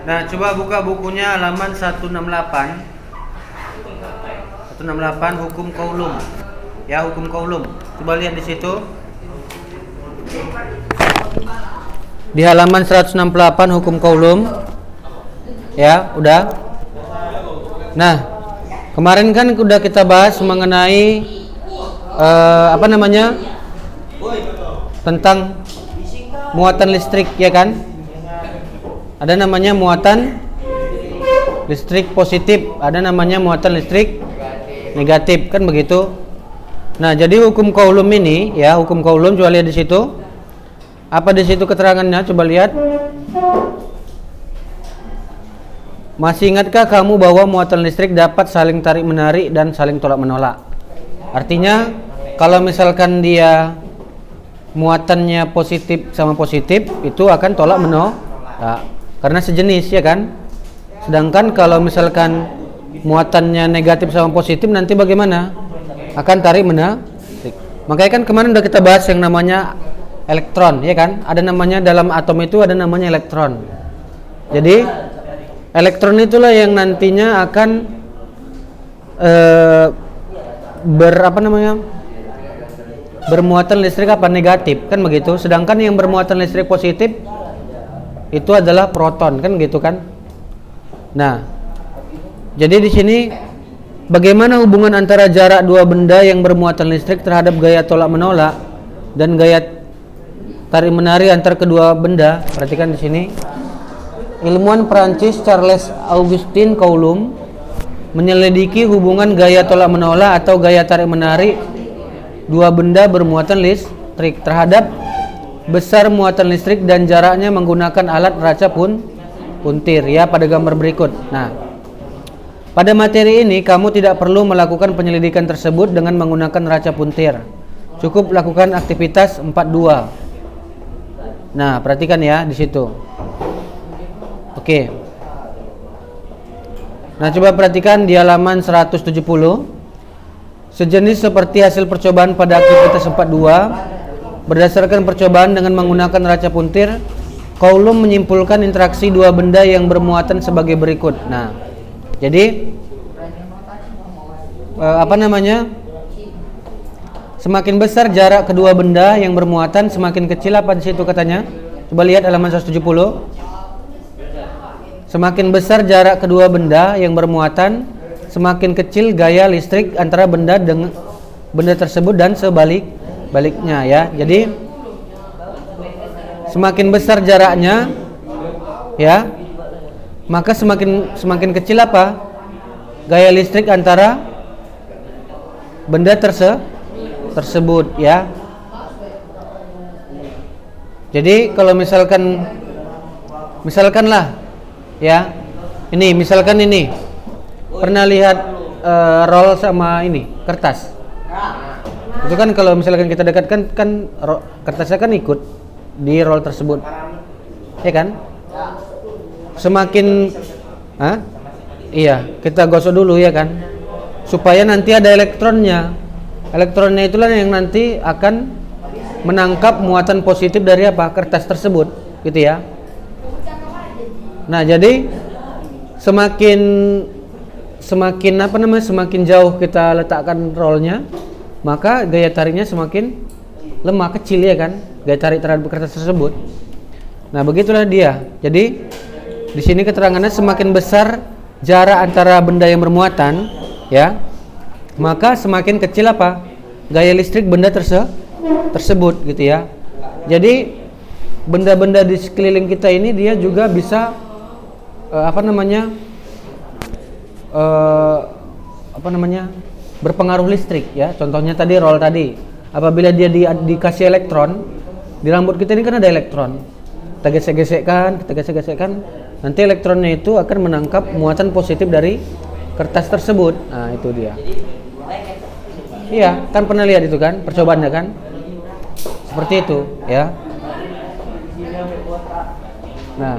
Nah, coba buka bukunya halaman 168. 168 hukum kaulum. Ya, hukum kaulum. Coba lihat di situ. Di halaman 168 hukum kaulum. Ya, udah. Nah, kemarin kan udah kita bahas mengenai tentang muatan listrik, ya kan? Ada namanya muatan listrik positif, ada namanya muatan listrik negatif, kan begitu. Nah, jadi hukum kaulum ini, ya, hukum kaulum coba lihat di situ. Apa di situ keterangannya? Coba lihat. Masih ingatkah kamu bahwa muatan listrik dapat saling tarik menarik dan saling tolak menolak? Artinya, kalau misalkan dia muatannya positif sama positif, itu akan tolak menolak. Nah, karena sejenis, ya kan? Sedangkan kalau misalkan muatannya negatif sama positif, nanti bagaimana? Akan tarik menarik. Makanya kan kemarin udah kita bahas yang namanya elektron, ya kan? Ada namanya dalam atom itu ada namanya elektron. Jadi elektron itulah yang nantinya akan bermuatan listrik apa negatif, kan begitu. Sedangkan yang bermuatan listrik positif itu adalah proton, kan gitu kan. Nah, jadi di sini bagaimana hubungan antara jarak dua benda yang bermuatan listrik terhadap gaya tolak menolak dan gaya tarik menarik antar kedua benda? Perhatikan di sini. Ilmuwan Prancis Charles Augustin Coulomb menyelidiki hubungan gaya tolak menolak atau gaya tarik menarik dua benda bermuatan listrik terhadap besar muatan listrik dan jaraknya menggunakan alat raca puntir, ya, pada gambar berikut. Nah, pada materi ini kamu tidak perlu melakukan penyelidikan tersebut dengan menggunakan raca puntir. Cukup lakukan aktivitas 42. Nah, perhatikan ya di situ. Oke. Nah, coba perhatikan di halaman 170. Sejenis seperti hasil percobaan pada aktivitas 42. Berdasarkan percobaan dengan menggunakan raca puntir, Coulomb menyimpulkan interaksi dua benda yang bermuatan sebagai berikut. Nah, jadi semakin besar jarak kedua benda yang bermuatan, semakin kecil apa di situ katanya? Coba lihat halaman 170. Semakin besar jarak kedua benda yang bermuatan, semakin kecil gaya listrik antara benda tersebut dan sebaliknya, ya. Jadi semakin besar jaraknya, ya, maka semakin kecil apa? Gaya listrik antara benda tersebut, ya. Jadi kalau misalkanlah, ya, misalkan ini pernah lihat roll sama ini kertas. Itu kan kalau misalkan kita dekatkan kan kertasnya kan ikut di roll tersebut, ya kan? Semakin kita gosok dulu, ya kan, supaya nanti ada elektronnya. Elektronnya itulah yang nanti akan menangkap muatan positif dari apa? Kertas tersebut, gitu ya. Nah, jadi semakin jauh kita letakkan rollnya, maka gaya tariknya semakin lemah, kecil, ya kan, gaya tarik terhadap kertas tersebut. Nah, begitulah dia. Jadi di sini keterangannya semakin besar jarak antara benda yang bermuatan, ya, maka semakin kecil apa? Gaya listrik benda tersebut, gitu ya. Jadi benda-benda di sekeliling kita ini dia juga bisa berpengaruh listrik, ya. Contohnya tadi roll tadi, apabila dia dikasih elektron, di rambut kita ini kan ada elektron, kita gesek-gesekkan, nanti elektronnya itu akan menangkap muatan positif dari kertas tersebut. Nah, itu dia. Iya, kan pernah lihat itu kan percobaannya kan, seperti itu, ya. Nah,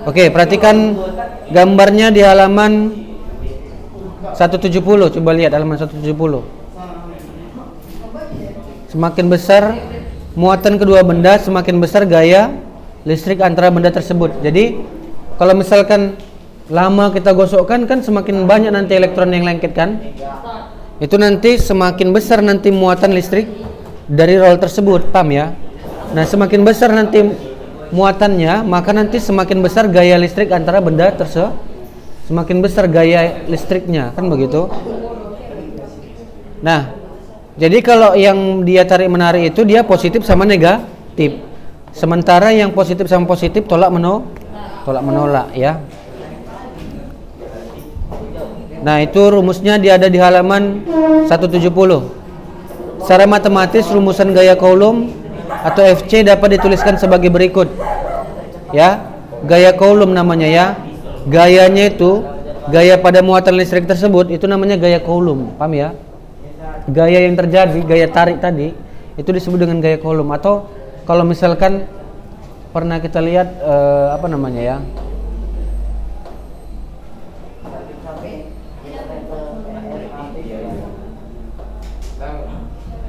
oke, perhatikan gambarnya di halaman 170. Coba lihat halaman 170. Semakin besar muatan kedua benda, semakin besar gaya listrik antara benda tersebut. Jadi kalau misalkan lama kita gosokkan kan semakin banyak nanti elektron yang lengket kan, itu nanti semakin besar nanti muatan listrik dari roll tersebut, paham ya? Nah semakin besar nanti muatannya, maka nanti semakin besar gaya listrik antara benda tersebut, semakin besar gaya listriknya, kan begitu. Nah jadi kalau yang dia tarik menarik itu dia positif sama negatif, sementara yang positif sama positif tolak menolak ya. Nah itu rumusnya dia ada di halaman 170. Secara matematis rumusan gaya Coulomb atau FC dapat dituliskan sebagai berikut ya. Gaya Coulomb namanya ya, gayanya itu gaya pada muatan listrik tersebut itu namanya gaya Coulomb, paham ya? Gaya yang terjadi, gaya tarik tadi itu disebut dengan gaya Coulomb. Atau kalau misalkan pernah kita lihat apa namanya ya,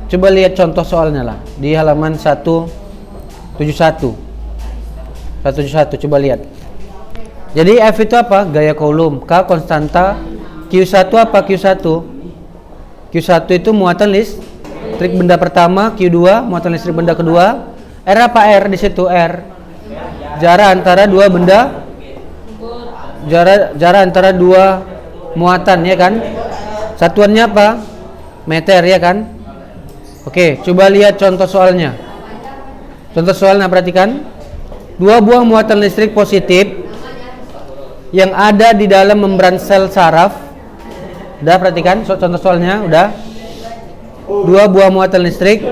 coba lihat contoh soalnya lah di halaman 171. Coba lihat. Jadi F itu apa? Gaya Coulomb. K konstanta. Q1 apa? Q1 itu muatan listrik benda pertama. Q2 muatan listrik benda kedua. R apa? R di situ R. Jarak antara dua benda. Jarak antara dua muatan ya kan? Satuannya apa? Meter ya kan? Oke, coba lihat contoh soalnya. Contoh soalnya perhatikan. Dua buah muatan listrik positif yang ada di dalam membran sel saraf. Udah perhatikan contoh soalnya, udah. Dua buah muatan listrik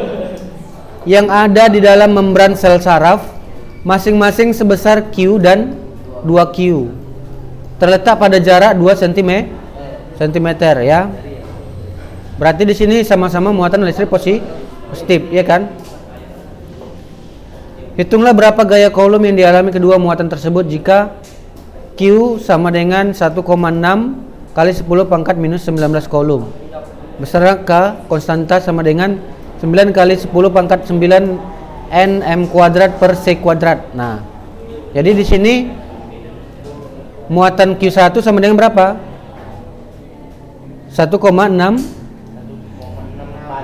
yang ada di dalam membran sel saraf masing-masing sebesar Q dan 2Q. Terletak pada jarak 2 cm ya. Berarti di sini sama-sama muatan listrik positif, ya kan? Hitunglah berapa gaya Coulomb yang dialami kedua muatan tersebut jika Q sama dengan 1,6 kali 10 pangkat minus 19 Coulomb. Beserta K konstanta sama dengan 9 kali 10 pangkat 9 nm kuadrat per c kuadrat. Nah, jadi di sini muatan Q1 sama dengan berapa? 1,6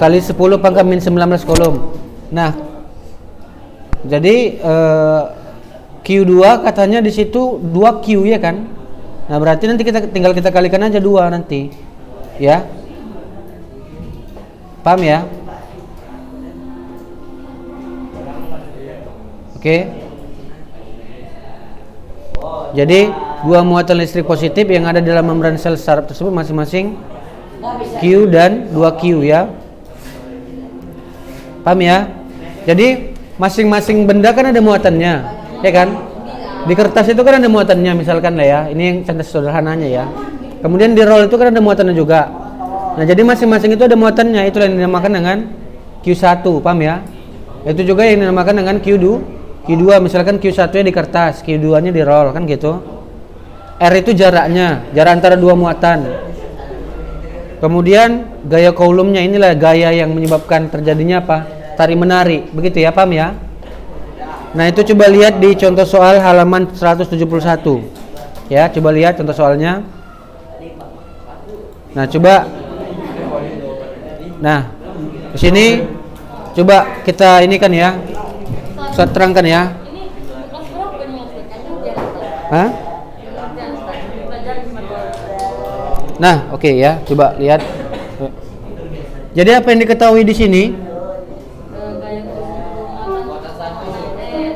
kali 10 pangkat min 19 Coulomb. Nah, jadi Q2 katanya di situ 2Q ya kan? Nah, berarti nanti kita tinggal kalikan aja 2 nanti. Ya. Paham ya? Oke. Jadi, dua muatan listrik positif yang ada dalam membran sel saraf tersebut masing-masing Q dan 2Q ya. Paham ya? Jadi masing-masing benda kan ada muatannya, ya kan? Di kertas itu kan ada muatannya, misalkan lah ya. Ini yang contoh sederhananya ya. Kemudian di roll itu kan ada muatannya juga. Nah, jadi masing-masing itu ada muatannya. Itulah yang dinamakan dengan Q1, paham ya? Itu juga yang dinamakan dengan Q2. Misalkan Q1-nya di kertas, Q2-nya di roll, kan gitu. R itu jaraknya, jarak antara dua muatan. Kemudian gaya Coulomb-nya inilah gaya yang menyebabkan terjadinya apa? Tarik menarik, begitu ya, paham ya? Nah, itu coba lihat di contoh soal halaman 171. Ya, coba lihat contoh soalnya. Nah, coba. Nah, di sini coba kita ini kan ya. Saya terangkan ya. Hah? Nah, oke ya, coba lihat. Jadi apa yang diketahui di sini?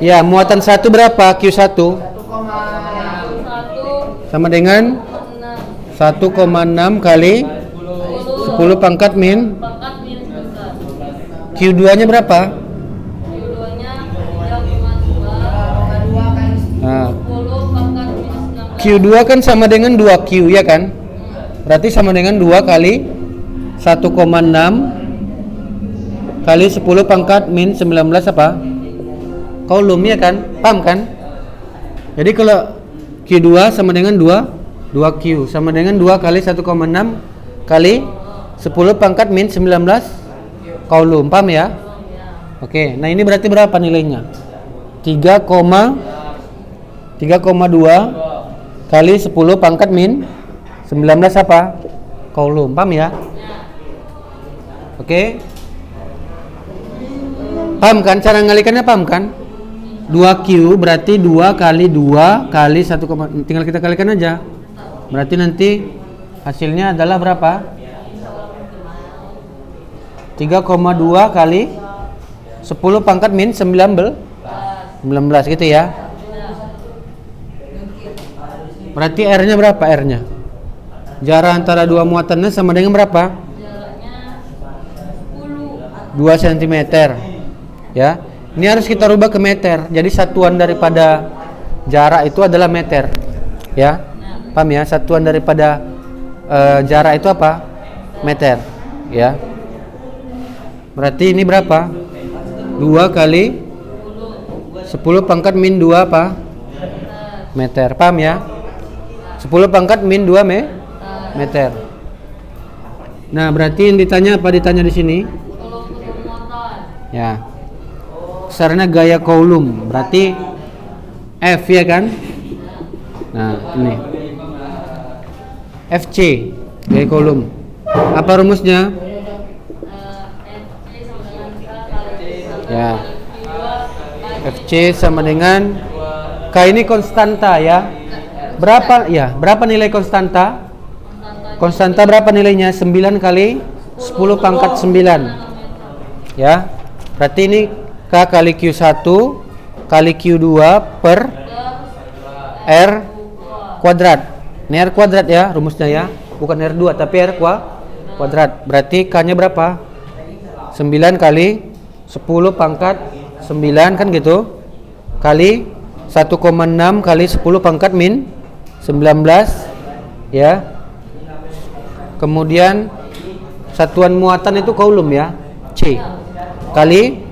Ya, muatan 1 berapa? Q1 sama dengan 1,6 kali 10 pangkat min. Q2-nya berapa? Nah, Q2 kan sama dengan 2Q ya kan? Berarti sama dengan 2 kali 1,6 kali 10 pangkat min 19 apa? Coulomb ya kan? Paham kan? Jadi kalau Q2 sama dengan 2Q sama dengan 2 kali 1,6 kali 10 pangkat min 19 Coulomb. Paham ya? Oke, nah ini berarti berapa nilainya? 3,2 kali 10 pangkat min 19 apa? Coulomb. Paham ya? Oke. Paham kan? Cara ngalikannya paham kan? 2Q berarti 2 kali 2 kali 1, tinggal kita kalikan aja. Berarti nanti hasilnya adalah berapa? 3,2 kali 10 pangkat min 19 gitu ya. Berarti R-nya berapa R-nya? Jarak antara dua muatannya sama dengan berapa? Jaraknya 10. 2 cm. Ya. Ini harus kita rubah ke meter. Jadi satuan daripada jarak itu adalah meter. Ya. Paham ya? Satuan daripada jarak itu apa? Meter. Ya. Berarti ini berapa? 2 kali 10 pangkat min 2 apa? Meter. Paham ya? 10 pangkat min 2 meter. Nah, berarti yang ditanya apa? Ditanya di sini? Ya. Besarnya gaya Coulomb. Berarti F ya kan? Nah, ini. FC gaya Coulomb. Apa rumusnya? Ya. FC sama dengan K ini konstanta ya. Berapa ya? Berapa nilai konstanta? Konstanta berapa nilainya? 9 kali 10 pangkat 9. Ya. Berarti ini K kali Q1 kali Q2 per R kuadrat. Ini R kuadrat ya rumusnya ya. Bukan R2 tapi R kuadrat. Berarti K-nya berapa? 9 kali 10 pangkat 9 kan gitu. Kali 1,6 kali 10 pangkat min 19 ya. Kemudian satuan muatan itu Coulomb ya. C kali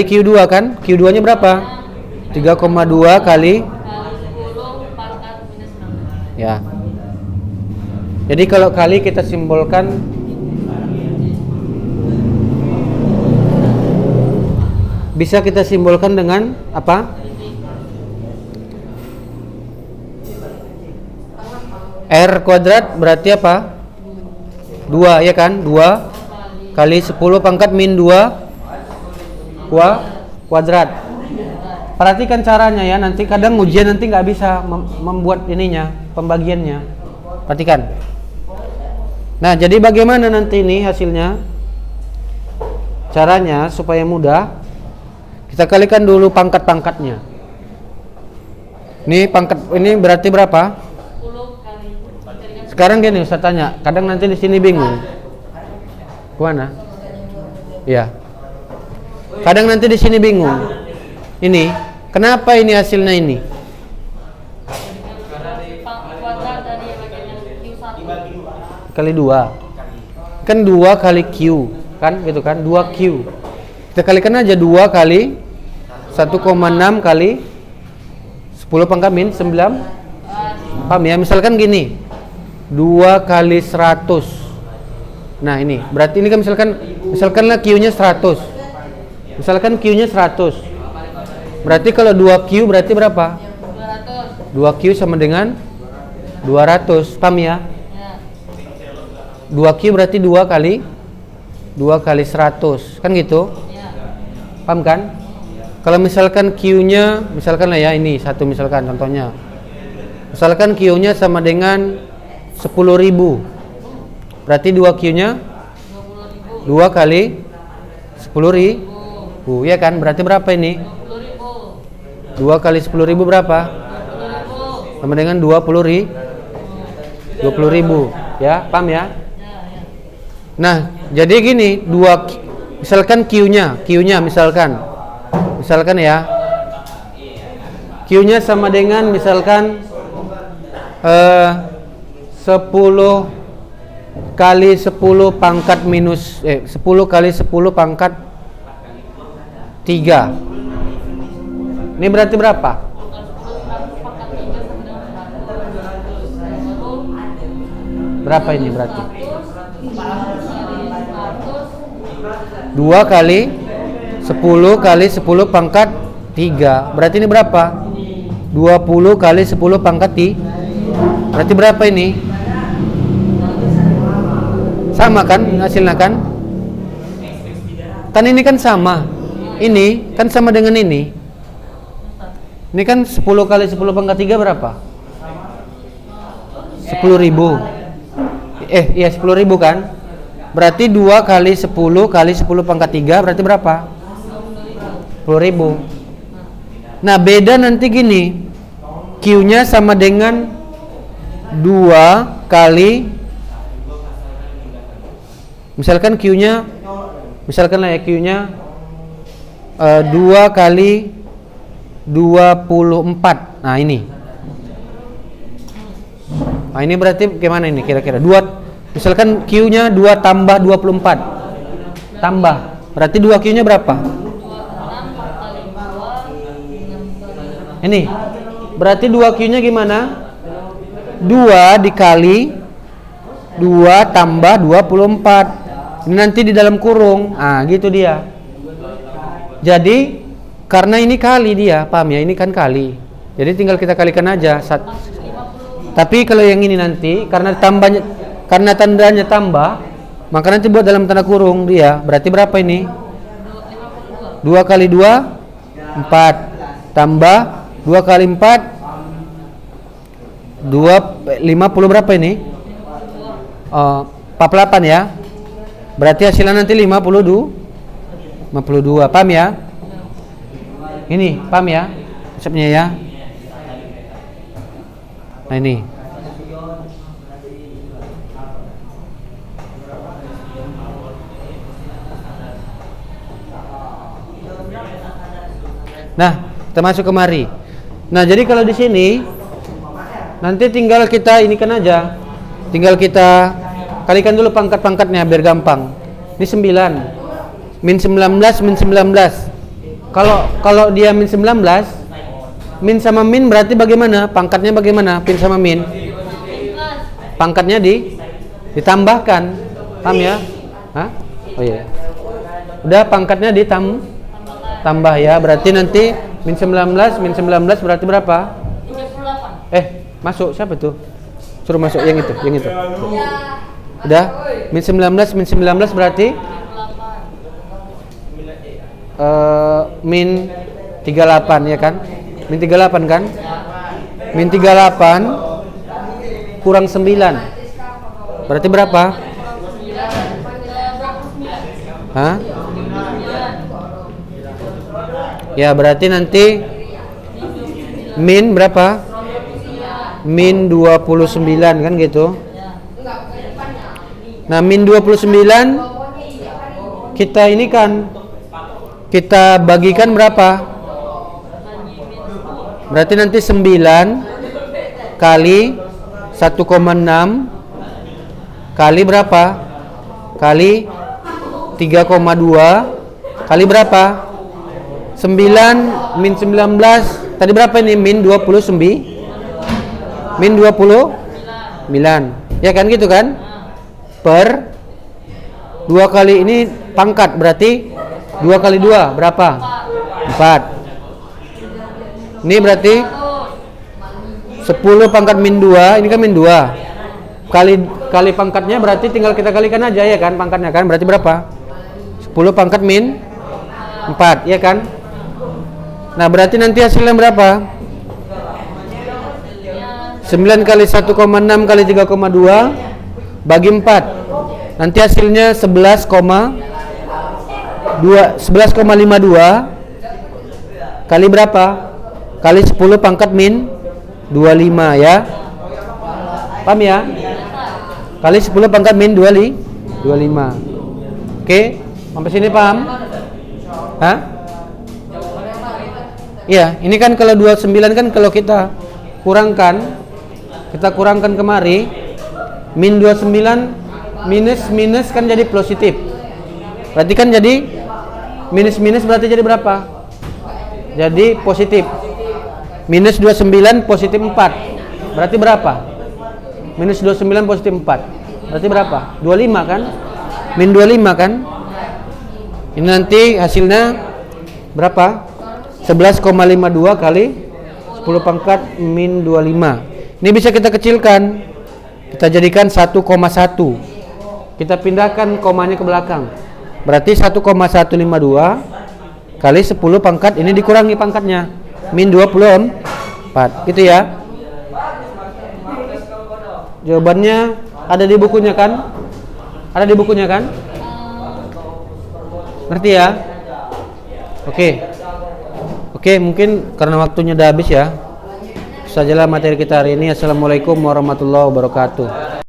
Q2 kan? Q2 nya berapa? 3,2 kali 10 pangkat minus 19. ya. Jadi kalau kali kita simbolkan bisa kita simbolkan dengan apa? R kuadrat berarti apa? 2 ya kan? 2 kali 10 pangkat min 2 kuadrat. Perhatikan caranya ya, nanti kadang ujian nanti nggak bisa membuat ininya, pembagiannya. Perhatikan. Nah, jadi bagaimana nanti ini hasilnya? Caranya supaya mudah, kita kalikan dulu pangkat-pangkatnya. Ini pangkat ini berarti berapa? 10 kali. Sekarang gini Ustaz tanya, kadang nanti di sini bingung. Kemana? Ya. Kadang nanti di sini bingung. Ini, kenapa ini hasilnya ini? Kuadrat dari bagian Q1 Kali 2. Kan 2 kali Q, kan gitu kan? 2Q. Kita kalikan aja 2 kali 1,6 kali 10 pangkat min 9. Paham ya? Misalkan gini. 2 kali 100. Nah, ini. Berarti ini kan misalkanlah Q-nya 100. Misalkan Q-nya 100. Berarti kalau 2Q berarti berapa? 200. 2Q sama dengan 200. Paham ya? 2Q berarti 2 kali 100. Kan gitu? Paham kan? Kalau misalkan Q-nya, misalkan lah ya ini satu misalkan contohnya. Misalkan Q-nya sama dengan 10.000. Berarti 2Q-nya 2 kali 10.000. Ya kan? Berarti berapa ini? 2 kali 10.000 berapa? Sama dengan 20.000. Ya, paham ya? Nah, jadi gini, misalkan Q-nya misalkan ya. Q-nya sama dengan misalkan 10 kali 10 pangkat minus 10 kali 10 pangkat 3. Ini berarti berapa? Berapa ini berarti? 2 kali 10 kali 10 pangkat 3. Berarti ini berapa? 20 kali 10 pangkat 3. Berarti berapa ini? Sama kan hasilnya kan? Kan ini kan sama. Ini kan sama dengan ini. Ini kan 10 kali 10 pangkat 3 berapa? 10.000. Iya 10.000 kan? Berarti 2 kali 10 kali 10 pangkat 3 berarti berapa? 10.000. Nah beda nanti gini, Q-nya sama dengan 2 kali, misalkan Q-nya, misalkan lah ya Q-nya 2 kali 24. Nah ini. Nah ini berarti gimana ini kira-kira? Misalkan Q-nya 2 tambah 24. Tambah. Berarti 2 Q-nya berapa? Ini. Berarti 2 Q-nya gimana? 2 dikali 2 tambah 24. Ini nanti di dalam kurung. Ah, gitu dia. Jadi karena ini kali dia, paham ya? Ini kan kali. Jadi tinggal kita kalikan aja. Tapi kalau yang ini nanti karena tambahnya, karena tandanya tambah, maka nanti buat dalam tanda kurung dia. Berarti berapa ini? 2 kali 2 4 tambah 2 kali 4 50 berapa ini? 48 ya. Berarti hasilnya nanti 52. Paham ya? Ini paham ya? Konsepnya ya. Nah ini. Nah, kita masuk kemari. Nah, jadi kalau di sini nanti tinggal kita ini kan aja. Tinggal kita kalikan dulu pangkat-pangkatnya biar gampang. Ini 9. Min 19 min 19. Kalau dia min 19, min sama min berarti bagaimana? Pangkatnya bagaimana? Min sama min. Pangkatnya ditambahkan. Paham ya? Hah? Oh iya. Udah pangkatnya tambah ya, berarti nanti min 19 berarti berapa? 38. Masuk siapa tuh? Suruh masuk yang itu. Udah? Min 19 berarti min 38 ya kan? Min 38 kan? Min 38 kurang 9. Berarti berapa? Hah? Ya berarti nanti min berapa? Min 29 kan gitu. Nah min 29 kita ini kan kita bagikan berapa? Berarti nanti 9 kali 1,6 kali berapa? Kali 3,2 kali berapa? 9 min 19 tadi berapa ini? Min 29 ya kan gitu kan? Per 2 kali ini pangkat berarti 2 kali 2 berapa? 4. Ini berarti 10 pangkat min 2, ini kan min 2 kali pangkatnya berarti tinggal kita kalikan aja ya kan pangkatnya kan, berarti berapa? 10 pangkat min 4 ya kan? Nah berarti nanti hasilnya berapa? 9 kali 1,6 kali 3,2 bagi 4. Nanti hasilnya 11,52 kali berapa? Kali 10 pangkat min 25 ya. Paham ya? Kali 10 pangkat min 25. Oke, sampai sini paham? Hah? Iya, ini kan kalau 29 kan kalau kita kurangkan kemari min 29 minus kan jadi positif. Berarti kan jadi minus berarti jadi berapa? Jadi positif. Minus 29 positif 4. Berarti berapa? Minus 29 positif 4. Berarti berapa? 25 kan? Min 25 kan? Ini nanti hasilnya berapa? 11,52 kali 10 pangkat min 25. Ini bisa kita kecilkan. Kita jadikan 1,1. Kita pindahkan komanya ke belakang. Berarti 1,152 kali 10 pangkat ini dikurangi pangkatnya. Min 24. Gitu ya. Jawabannya ada di bukunya kan? Ada di bukunya kan? Ngerti ya? Oke, mungkin karena waktunya udah habis ya. Sajalah materi kita hari ini. Assalamualaikum warahmatullahi wabarakatuh.